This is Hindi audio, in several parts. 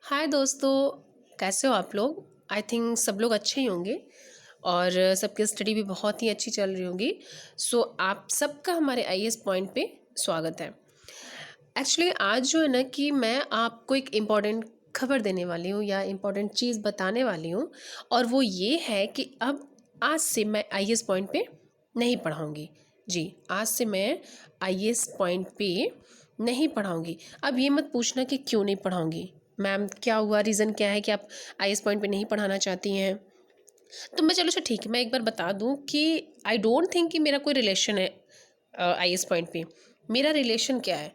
हाय दोस्तों, कैसे हो आप लोग। आई थिंक सब लोग अच्छे ही होंगे और सबकी स्टडी भी बहुत ही अच्छी चल रही होगी। सो आप सबका हमारे आईएएस पॉइंट पे स्वागत है। एक्चुअली आज जो है ना कि मैं आपको एक इम्पॉर्टेंट खबर देने वाली हूँ या इम्पॉर्टेंट चीज़ बताने वाली हूँ, और वो ये है कि अब आज से मैं आईएएस पॉइंट पे नहीं पढ़ाऊँगी। जी, आज से मैं आईएएस पॉइंट पे नहीं पढ़ाऊँगी। अब ये मत पूछना कि क्यों नहीं पढ़ाऊँगी, मैम क्या हुआ, रीज़न क्या है कि आप आईएएस पॉइंट पे नहीं पढ़ाना चाहती हैं। तो मैं चलो अच्छा ठीक है, मैं एक बार बता दूं कि आई डोंट थिंक कि मेरा कोई रिलेशन है आईएएस पॉइंट पे। मेरा रिलेशन क्या है,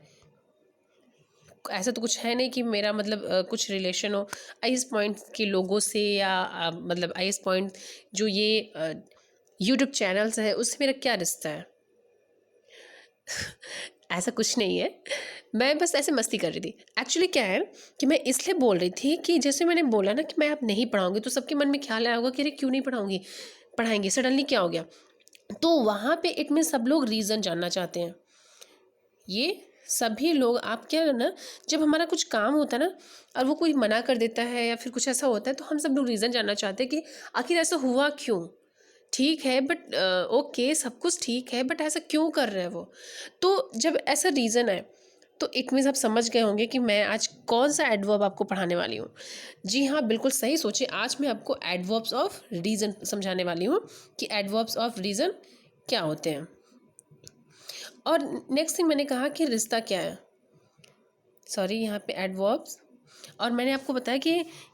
ऐसा तो कुछ है नहीं कि मेरा मतलब कुछ रिलेशन हो आईएएस पॉइंट के लोगों से या मतलब आईएएस पॉइंट जो ये यूट्यूब चैनल्स है उससे मेरा क्या रिश्ता है। ऐसा कुछ नहीं है, मैं बस ऐसे मस्ती कर रही थी। एक्चुअली क्या है कि मैं इसलिए बोल रही थी कि जैसे मैंने बोला ना कि मैं अब नहीं पढ़ाऊंगी, तो सबके मन में ख्याल आया होगा कि अरे क्यों नहीं पढ़ाऊंगी, पढ़ाएंगे सडनली क्या हो गया। तो वहाँ पे इट मीन सब लोग रीज़न जानना चाहते हैं। ये सभी लोग, आप क्या है ना, जब हमारा कुछ काम होता है ना और वो कोई मना कर देता है या फिर कुछ ऐसा होता है, तो हम सब लोग रीज़न जानना चाहते हैं कि आखिर ऐसा हुआ क्यों। ठीक है बट ओके, सब कुछ ठीक है बट ऐसा क्यों कर रहे हैं वो। तो जब ऐसा रीज़न है तो इट मीन्स आप समझ गए होंगे कि मैं आज कौन सा एडवर्ब आपको पढ़ाने वाली हूँ। जी हाँ, बिल्कुल सही सोचे, आज मैं आपको एडवर्ब्स ऑफ रीज़न समझाने वाली हूँ कि एडवर्ब्स ऑफ रीज़न क्या होते हैं। और नेक्स्ट थिंग मैंने कहा कि रिश्ता क्या है, सॉरी यहाँ पे एडवर्ब्स, और मैंने आपको बताया कि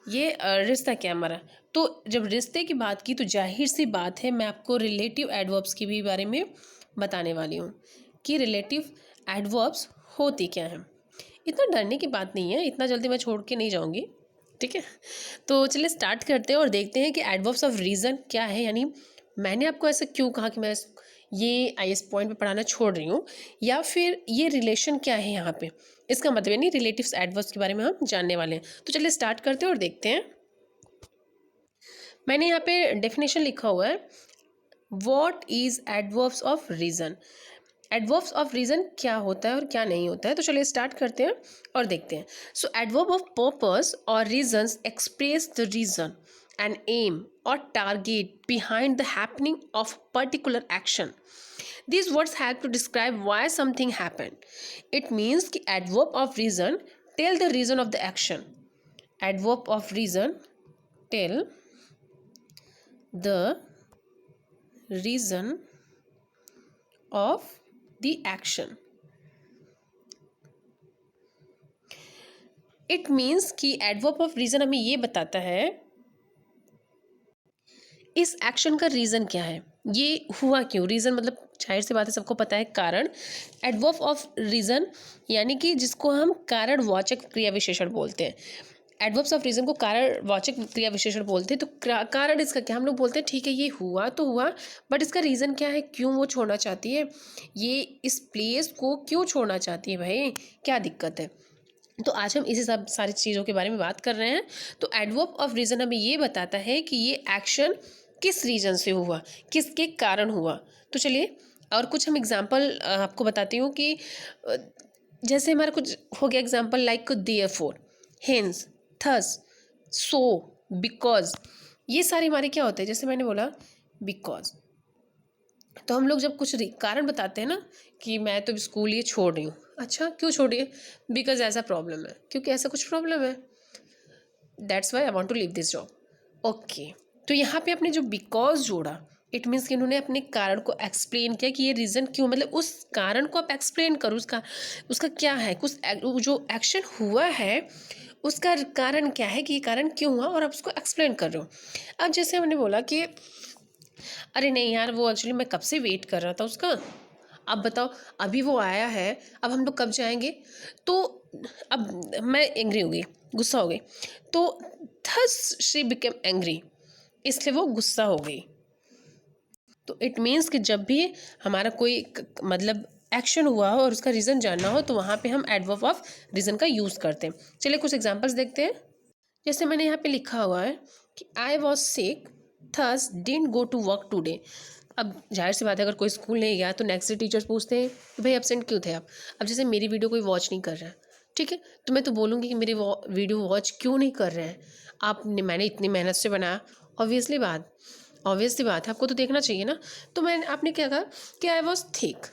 ये रिश्ता क्या है हमारा। तो जब रिश्ते की बात की तो जाहिर सी बात है मैं आपको रिलेटिव एडवर्ब्स के भी बारे में बताने वाली हूँ कि रिलेटिव एडवर्ब्स होती क्या हैं। इतना डरने की बात नहीं है, इतना जल्दी मैं छोड़ के नहीं जाऊँगी, ठीक है। तो चलिए स्टार्ट करते हैं और देखते हैं कि एडवर्ब्स ऑफ रीज़न क्या है, यानी मैंने आपको ऐसा क्यों कहा कि मैं ये आईएएस पॉइंट पे पढ़ाना छोड़ रही हूँ, या फिर ये रिलेशन क्या है यहाँ पे। इसका मतलब यानी रिलेटिव्स एडवर्ब्स के बारे में हम जानने वाले हैं। तो चलिए स्टार्ट करते हैं और देखते हैं। मैंने यहाँ पे डेफिनेशन लिखा हुआ है, what is adverbs of reason. Adverbs of reason क्या होता है और क्या नहीं होता है, तो चलिए स्टार्ट करते हैं और देखते हैं। सो एडवर्ब ऑफ पर्पस और reasons express the reason and aim और target behind the happening of particular action. These words help to describe why something happened. It means कि adverb of reason tell the reason of the action. Adverb of reason tell the reason of the action. It means कि adverb of reason हमें ये बताता है इस एक्शन का रीज़न क्या है, ये हुआ क्यों। रीज़न मतलब जाहिर सी बात है, सबको पता है कारण। एडवर्ब ऑफ रीज़न यानी कि जिसको हम कारणवाचक क्रिया विशेषण बोलते हैं। एडवर्ब्स ऑफ रीज़न को कारणवाचक क्रिया विशेषण बोलते हैं। तो कारण इसका क्या, हम लोग बोलते हैं ठीक है ये हुआ तो हुआ, बट इसका रीज़न क्या है, क्यों वो छोड़ना चाहती है, ये इस प्लेस को क्यों छोड़ना चाहती है, भाई क्या दिक्कत है। तो आज हम इसी सब सारी चीज़ों के बारे में बात कर रहे हैं। तो एडवर्ब ऑफ रीज़न हमें ये बताता है कि ये एक्शन किस रीज़न से हुआ, किसके कारण हुआ। तो चलिए और कुछ हम एग्जांपल आपको बताती हूँ कि जैसे हमारा कुछ हो गया example like therefore, hence, thus, so, because. ये सारे हमारे क्या होते हैं, जैसे मैंने बोला बिकॉज। तो हम लोग जब कुछ कारण बताते हैं ना कि मैं तो स्कूल ये छोड़ रही हूँ, अच्छा क्यों छोड़ रही है, बिकॉज ऐसा प्रॉब्लम है, क्योंकि ऐसा कुछ प्रॉब्लम है, that's why I want to leave this job. Okay, तो यहाँ पे आपने जो बिकॉज जोड़ा, इट मीन्स कि उन्होंने अपने कारण को एक्सप्लेन किया कि ये रीज़न क्यों, मतलब उस कारण को आप एक्सप्लेन करो, उसका उसका क्या है, कुछ जो एक्शन हुआ है उसका कारण क्या है, कि ये कारण क्यों हुआ, और आप उसको एक्सप्लेन कर रहे हो। अब जैसे हमने बोला कि अरे नहीं यार, वो एक्चुअली मैं कब से वेट कर रहा था उसका, अब बताओ अभी वो आया है, अब हम लोग कब जाएंगे। तो अब मैं एंग्री हो गई, गुस्सा हो गई, तो थस शी बिकेम एंग्री, इसलिए वो गुस्सा हो गई। तो इट मीन्स कि जब भी हमारा कोई मतलब एक्शन हुआ हो और उसका रीज़न जानना हो तो वहाँ पे हम एडवर्ब ऑफ रीज़न का यूज़ करते हैं। चलिए कुछ एग्जांपल्स देखते हैं। जैसे मैंने यहाँ पे लिखा हुआ है कि I was sick thus didn't go to work today. अब जाहिर सी बात है, अगर कोई स्कूल नहीं गया तो नेक्स्ट डे टीचर्स पूछते हैं कि भाई एब्सेंट क्यों थे आप। अब जैसे मेरी वीडियो कोई वॉच नहीं कर रहा है ठीक है, तो मैं तो बोलूँगी कि मेरी वीडियो वॉच क्यों नहीं कर रहे हैं आपने, मैंने इतनी मेहनत से बनाया। ऑब्वियसली बात है, आपको तो देखना चाहिए ना। तो मैं आपने क्या कहा कि I was thick,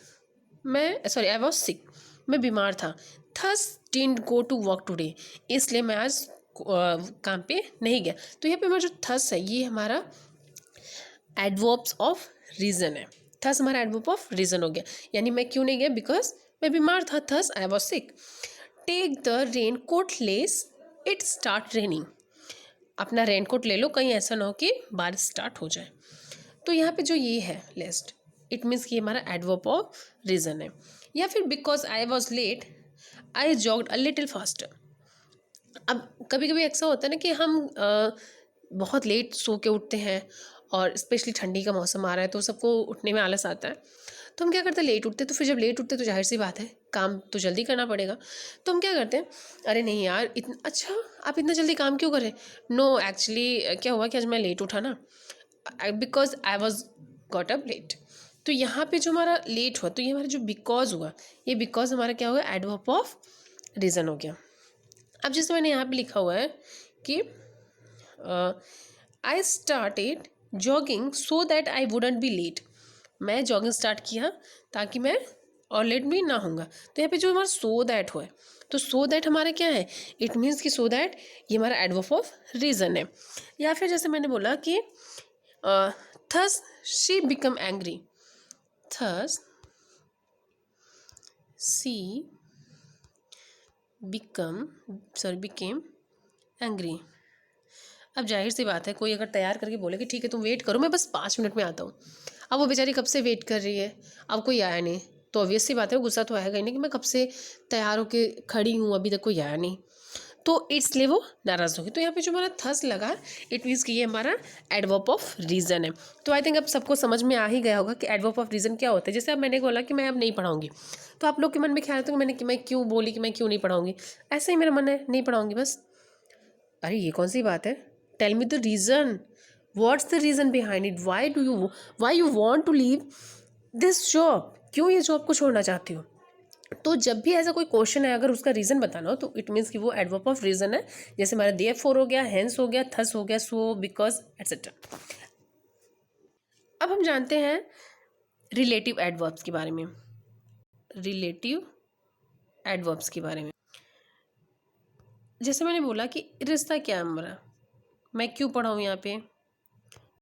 I was sick, मैं बीमार था, thus didn't go to work today, इसलिए मैं आज काम पे नहीं गया। तो यहाँ पे हमारा जो थस है ये हमारा एडवर्ब्स ऑफ रीज़न है। थस हमारा एडवर्ब ऑफ रीज़न हो गया, यानी मैं क्यों नहीं गया, बिकॉज मैं बीमार था, thus I was sick. Take the raincoat lest it start raining, अपना रेन कोट ले लो, कहीं ऐसा ना हो कि बारिश स्टार्ट हो जाए। तो यहाँ पे जो ये है लिस्ट, इट मीन्स कि हमारा एडवर्ब ऑफ रीज़न है। या फिर because I was late I jogged a little faster. अब कभी कभी ऐसा होता है ना कि हम बहुत लेट सो के उठते हैं, और स्पेशली ठंडी का मौसम आ रहा है तो सबको उठने में आलस आता है, तो हम क्या करते हैं, लेट उठते हैं। तो फिर जब लेट उठते हैं तो जाहिर सी बात है काम तो जल्दी करना पड़ेगा। तो हम क्या करते हैं, अरे नहीं यार इतना अच्छा आप इतना जल्दी काम क्यों करें। नो एक्चुअली क्या हुआ कि आज मैं लेट उठा ना, because I was got up late. तो यहाँ पे जो हमारा लेट हुआ, तो ये हमारा जो बिकॉज हुआ, ये बिकॉज हमारा क्या हुआ, एडवर्ब ऑफ रीज़न हो गया। अब जैसे मैंने यहाँ पे लिखा हुआ है कि I started jogging so that I wouldn't be late, मैं जॉगिंग स्टार्ट किया ताकि मैं और लेट भी ना होऊंगा। तो यहाँ पे जो हमारा सो दैट हुआ है, तो सो दैट हमारा क्या है, इट मीन्स कि सो दैट ये हमारा एडवर्ब ऑफ रीज़न है। या फिर जैसे मैंने बोला कि thus she become angry, thus C became angry. अब जाहिर सी बात है, कोई अगर तैयार करके बोले कि ठीक है तुम वेट करो मैं बस 5 मिनट में आता हूँ, अब वो बेचारी कब से वेट कर रही है, अब कोई आया नहीं, तो ऑब्वियस सी बात है गुस्सा तो आएगा ही नहीं कि मैं कब से तैयार होके खड़ी हूँ अभी तक कोई आया नहीं, तो इसलिए वो नाराज़ होगी। तो यहाँ पे जो हमारा थस लगा, इट मीन्स कि ये हमारा एडवर्ब ऑफ रीज़न है। तो आई थिंक अब सबको समझ में आ ही गया होगा कि एडवर्ब ऑफ रीज़न क्या होता है। जैसे अब मैंने बोला कि मैं अब नहीं पढ़ाऊंगी, तो आप लोग के मन में ख्याल आता है कि मैं क्यों बोली कि मैं क्यों नहीं पढ़ाऊंगी, ऐसे ही मेरा मन है नहीं पढ़ाऊंगी बस। अरे ये कौन सी बात है, tell me the reason, what's the reason behind it, why you want to leave this job, क्यों ये जॉब को छोड़ना चाहती हो। तो जब भी ऐसा कोई क्वेश्चन है अगर उसका रीज़न बताना हो तो इट मीन्स कि वो एडवर्ब ऑफ रीज़न है। जैसे हमारा देयरफॉर हो गया, हेंस हो गया, थस हो गया, सो, बिकॉज एटसेट्रा। अब हम जानते हैं रिलेटिव एडवर्ब्स के बारे में, रिलेटिव एडवर्ब्स के बारे में। जैसे मैंने बोला कि रिश्ता क्या है हमारा, मैं क्यों पढ़ा हूँ यहाँ पे,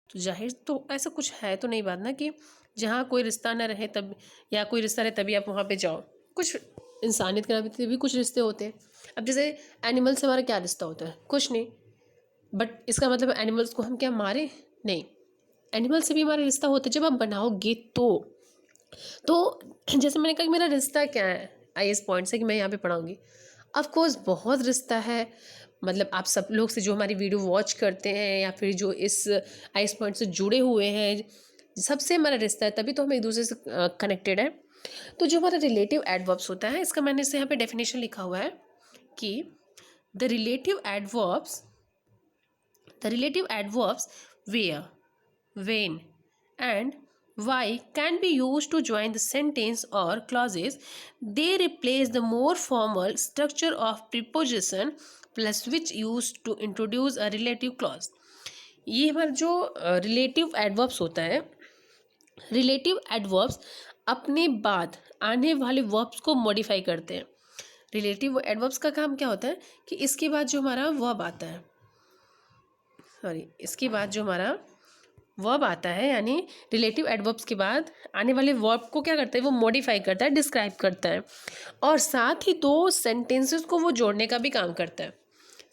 तो जाहिर तो ऐसा कुछ है तो नहीं बात ना कि जहाँ कोई रिश्ता ना रहे तब, या कोई रिश्ता रहे तभी आप वहाँ पे जाओ। कुछ इंसानियत के नाते भी कुछ रिश्ते होते हैं। अब जैसे एनिमल से हमारा क्या रिश्ता होता है, कुछ नहीं, बट इसका मतलब एनिमल्स को हम क्या मारे, नहीं, एनिमल से भी हमारा रिश्ता होता है जब आप बनाओगे तो जैसे मैंने कहा कि मेरा रिश्ता क्या है आई इस पॉइंट से कि मैं यहाँ पे पढ़ाऊँगी, ऑफ कोर्स बहुत रिश्ता है। मतलब आप सब लोग से जो हमारी वीडियो वॉच करते हैं या फिर जो इस आइस पॉइंट से जुड़े हुए हैं, सबसे हमारा रिश्ता है, तभी तो हम एक दूसरे से कनेक्टेड है। तो जो हमारा रिलेटिव एडवर्ब्स होता है, इसका मैंने से यहाँ पे डेफिनेशन लिखा हुआ है कि the relative adverbs where, when and why can be used to join the sentence or clauses. They replace the more formal structure of preposition plus which used to introduce a relative clause. ये हमारा जो रिलेटिव एडवर्ब्स होता है, रिलेटिव एडवर्ब्स अपने बाद आने वाले वर्ब्स को मॉडिफाई करते हैं। रिलेटिव एडवर्ब्स का काम क्या होता है कि इसके बाद जो हमारा वर्ब आता है, इसके बाद जो हमारा वर्ब आता है, यानी रिलेटिव एडवर्ब्स के बाद आने वाले वर्ब को क्या करता है, वो मॉडिफाई करता है, डिस्क्राइब करता है, और साथ ही दो सेंटेंसेस को वो जोड़ने का भी काम करता है।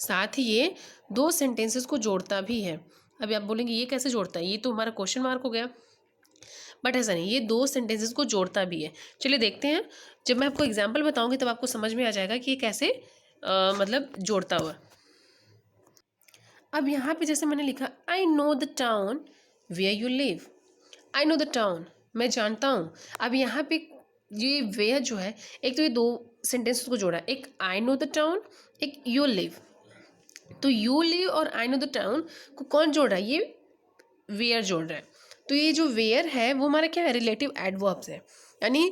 साथ ही ये दो सेंटेंसेस को जोड़ता भी है। अभी आप बोलेंगे ये कैसे जोड़ता है, ये तो हमारा क्वेश्चन मार्क हो गया, बट ऐसा नहीं, ये दो सेंटेंसेस को जोड़ता भी है। चलिए देखते हैं, जब मैं आपको एग्जाम्पल बताऊँगी तब आपको समझ में आ जाएगा कि ये कैसे मतलब जोड़ता हुआ। अब यहाँ पे जैसे मैंने लिखा, I know the town where you live, I know the town, मैं जानता हूँ। अब यहाँ पे ये वेयर जो है, एक तो ये दो सेंटेंस को जोड़ा, एक आई नो द टाउन, एक यू लिव। तो यू लिव और आई नो द टाउन को कौन जोड़ रहा है, ये वेयर जोड़ रहा है। तो ये जो वेयर है वो हमारा क्या है, रिलेटिव एडवर्ब्स है, यानी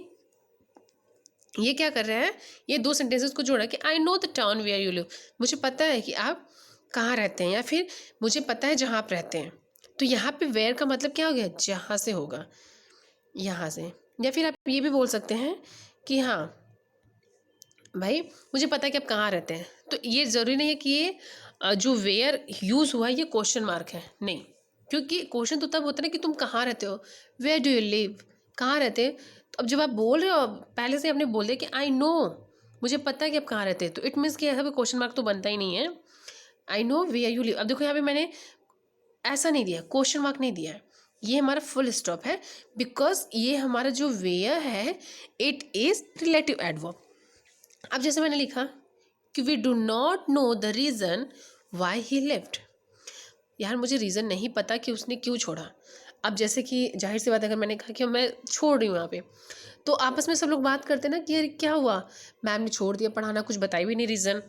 ये क्या कर रहा है, ये दो सेंटेंसेस को जोड़ा कि I know the town where you live, मुझे पता है कि आप कहाँ रहते हैं, या फिर मुझे पता है जहाँ आप रहते हैं। तो यहाँ पे वेयर का मतलब क्या हो गया, जहाँ से होगा, यहाँ से। या फिर आप ये भी बोल सकते हैं कि हाँ भाई मुझे पता है कि आप कहाँ रहते हैं। तो ये ज़रूरी नहीं है कि ये जो वेयर यूज़ हुआ है ये क्वेश्चन मार्क है, नहीं, क्योंकि क्वेश्चन तो तब होता है ना कि तुम कहाँ रहते हो, वेयर डू यू लिव, कहाँ रहते हैं। तो अब जब आप बोल रहे हो, पहले से आपने बोल दिया कि आई नो, मुझे पता है कि आप कहाँ रहते हैं, तो इट मीन्स कि ऐसा कोई क्वेश्चन मार्क तो बनता ही नहीं है। I know where you live, अब देखो यहाँ पे मैंने ऐसा नहीं दिया, क्वेश्चन मार्क नहीं दिया है, ये हमारा फुल स्टॉप है, बिकॉज ये हमारा जो वेयर है इट इज़ रिलेटिव एडवर्ब। अब जैसे मैंने लिखा कि we do not know the reason why he left, यार मुझे रीज़न नहीं पता कि उसने क्यों छोड़ा। अब जैसे कि जाहिर सी बात है, अगर मैंने कहा कि मैं छोड़ रही हूँ यहाँ पे, तो आपस में सब लोग बात करते हैं ना कि यार क्या हुआ, मैम ने छोड़ दिया पढ़ाना, कुछ बताई भी नहीं रीज़न।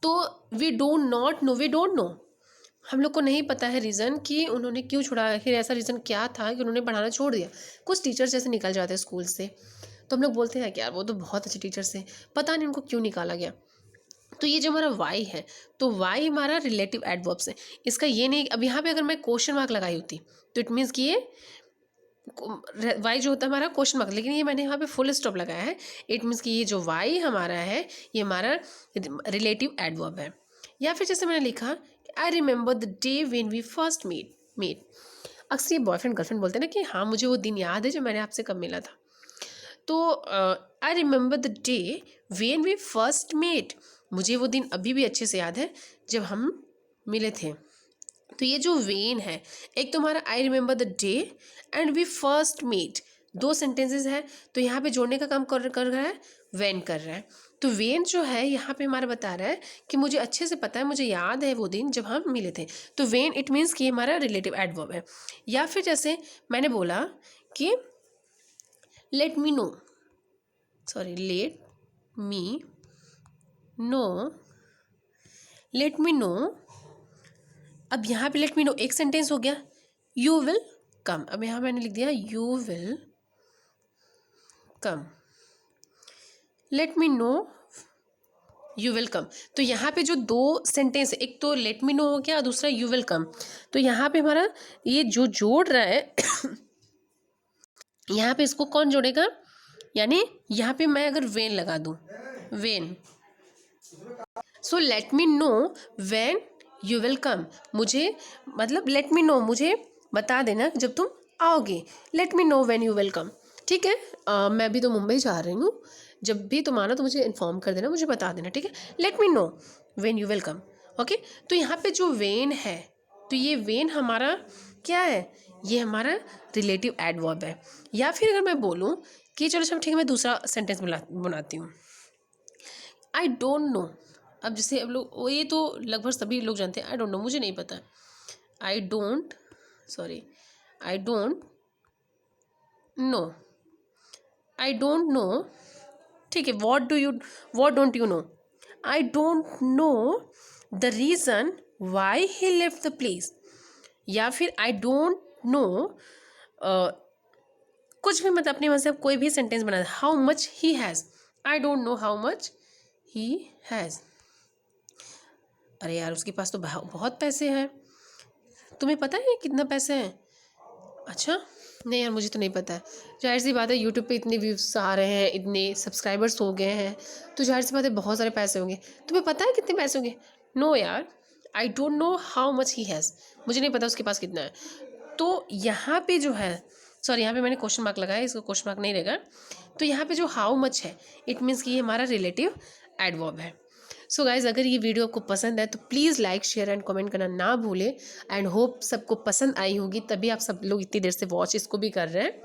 तो वी डोंट नो, हम लोग को नहीं पता है रीज़न कि उन्होंने क्यों छोड़ा, आखिर ऐसा रीज़न क्या था कि उन्होंने पढ़ाना छोड़ दिया। कुछ टीचर्स जैसे निकल जाते हैं स्कूल से, तो हम लोग बोलते हैं कि यार वो तो बहुत अच्छे टीचर्स थे, पता नहीं उनको क्यों निकाला गया। तो ये जो हमारा वाई है, तो वाई हमारा रिलेटिव एडवर्ब्स है। इसका ये नहीं, अब यहाँ पे अगर मैं क्वेश्चन मार्क लगाई होती तो इट मीन्स कि ये वाई जो होता है हमारा क्वेश्चन मार्क, लेकिन ये मैंने यहाँ पे फुल स्टॉप लगाया है। इट मीन्स कि ये जो वाई हमारा है ये हमारा रिलेटिव एडवर्ब है। या फिर जैसे मैंने लिखा I remember the day when we first meet, अक्सर ये बॉयफ्रेंड गर्लफ्रेंड बोलते हैं ना कि हाँ मुझे वो दिन याद है जब मैंने आपसे कब मिला था। तो I remember the day when we first met, मुझे वो दिन अभी भी अच्छे से याद है जब हम मिले थे। तो ये जो वेन है, एक तो हमारा I remember the day and we first meet, दो सेंटेंसेस है, तो यहाँ पे जोड़ने का काम कर रहा है, वेन कर रहा है। तो वेन जो है यहाँ पे हमारा बता रहा है कि मुझे अच्छे से पता है, मुझे याद है वो दिन जब हम मिले थे। तो वेन इट मीन्स कि हमारा रिलेटिव एडवर्ब है। या फिर जैसे मैंने बोला कि let me know, let me know, अब यहाँ पे लेट मी नो एक सेंटेंस हो गया, यू विल कम, अब यहाँ मैंने लिख दिया you will come, let me know you will come. तो यहाँ पे जो दो सेंटेंस है, एक तो लेट मी नो हो गया, दूसरा यू विल कम। तो यहाँ पे हमारा ये जो जोड़ रहा है यहाँ पे इसको कौन जोड़ेगा, यानी यहाँ पे मैं अगर वेन लगा दूँ, when, so let me know when you will come, मुझे मतलब लेट मी नो, मुझे बता देना जब तुम आओगे, let me know when you will come. ठीक है, मैं भी तो मुंबई जा रही हूँ, जब भी तुम आना तो मुझे इन्फॉर्म कर देना, मुझे बता देना, ठीक है, let me know when you will come. Okay, तो यहाँ पे जो वेन है, तो ये वेन हमारा क्या है, ये हमारा रिलेटिव एडवर्ब है। या फिर अगर मैं बोलूँ कि चलो ठीक है, मैं दूसरा सेंटेंस बनाती हूँ, आई डोंट नो। अब जैसे अब लोग वो, ये तो लगभग सभी लोग जानते हैं, आई डोंट नो, मुझे नहीं पता, I don't know, I don't know, ठीक है, what don't you know, I don't know the reason why he left the place. या फिर आई डोंट नो, कुछ भी मतलब अपने मन से कोई भी सेंटेंस बना, how much he has, I don't know how much he has, अरे यार उसके पास तो बहुत पैसे हैं, तुम्हें पता है कितना पैसे हैं, अच्छा नहीं यार मुझे तो नहीं पता है। जाहिर सी बात है, यूट्यूब पे इतने व्यूज़ आ रहे हैं, इतने सब्सक्राइबर्स हो गए हैं, तो जाहिर सी बात है बहुत सारे पैसे होंगे, तुम्हें पता है कितने पैसे होंगे, नो यार, I don't know how much he has, मुझे नहीं पता उसके पास कितना है। तो यहाँ पे जो है, सॉरी यहाँ पे मैंने क्वेश्चन मार्क लगाया, इसको क्वेश्चन मार्क नहीं रहेगा। तो यहाँ पे जो हाउ मच है, इट मीन्स कि ये हमारा रिलेटिव एडवर्ब है। सो गाइज़, अगर ये वीडियो आपको पसंद है तो please like share and comment करना ना भूलें, एंड होप सबको पसंद आई होगी, तभी आप सब लोग इतनी देर से वॉच इसको भी कर रहे हैं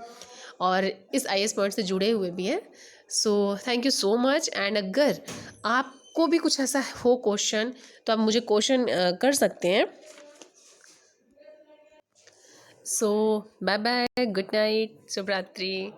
और इस IAS पॉइंट से जुड़े हुए भी हैं। So thank you so much, and अगर आपको भी कुछ ऐसा हो क्वेश्चन तो आप मुझे क्वेश्चन कर सकते हैं। सो बाय बाय, गुड नाइट, शुभ रात्रि।